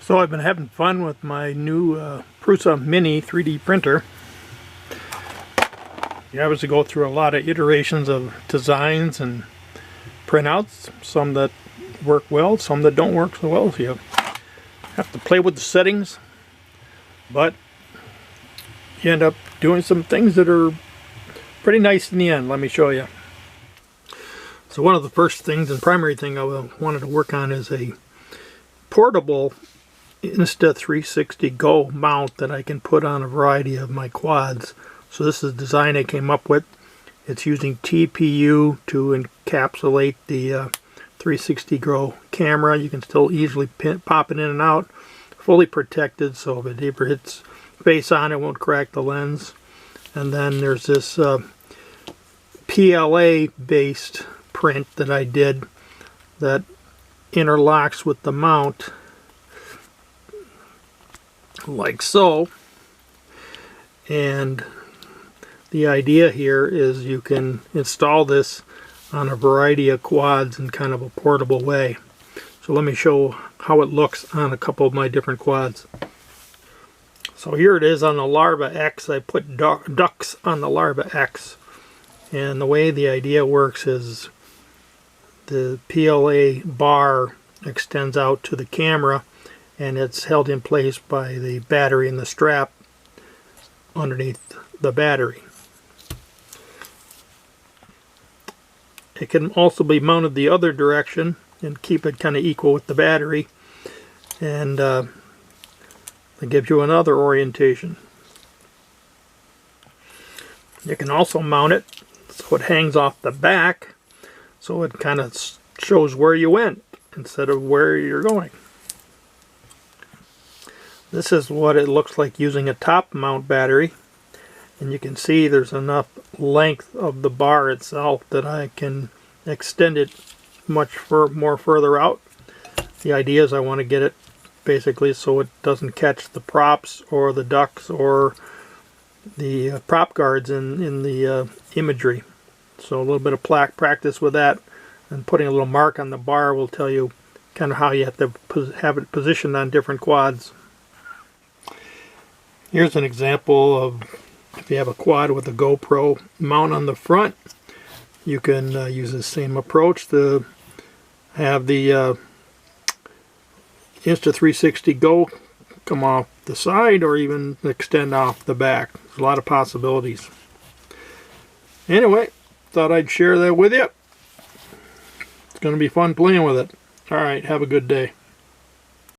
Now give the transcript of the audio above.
So I've been having fun with my new Prusa Mini 3D printer. You obviously go through a lot of iterations of designs and printouts, some that work well, some that don't work so well. So you have to play with the settings, but you end up doing some things that are pretty nice in the end. Let me show you. So one of the first things and primary thing I wanted to work on is a portable Insta360 Go mount that I can put on a variety of my quads. So this is the design I came up with. It's using TPU to encapsulate the 360 Go camera. You can still easily pop it in and out, fully protected, so if it ever hits face on, it won't crack the lens. And then there's this PLA based print that I did that interlocks with the mount like so. And the idea here is you can install this on a variety of quads in kind of a portable way. So let me show how it looks on a couple of my different quads. So here it is on the Larva X. I put ducts on the Larva X. And the way the idea works is the PLA bar extends out to the camera, and it's held in place by the battery and the strap underneath the battery. It can also be mounted the other direction and keep it kind of equal with the battery, and it gives you another orientation. You can also mount it so it hangs off the back, so it kind of shows where you went instead of where you're going. This is what it looks like using a top mount battery, and you can see there's enough length of the bar itself that I can extend it much more further out. The idea is I want to get it basically so it doesn't catch the props or the ducts or the prop guards in the imagery. So a little bit of practice with that, and putting a little mark on the bar will tell you kind of how you have to have it positioned on different quads. Here's an example of if you have a quad with a GoPro mount on the front. You can use the same approach to have the Insta360 Go come off the side or even extend off the back. There's a lot of possibilities. Anyway, thought I'd share that with you. It's going to be fun playing with it. Alright, have a good day.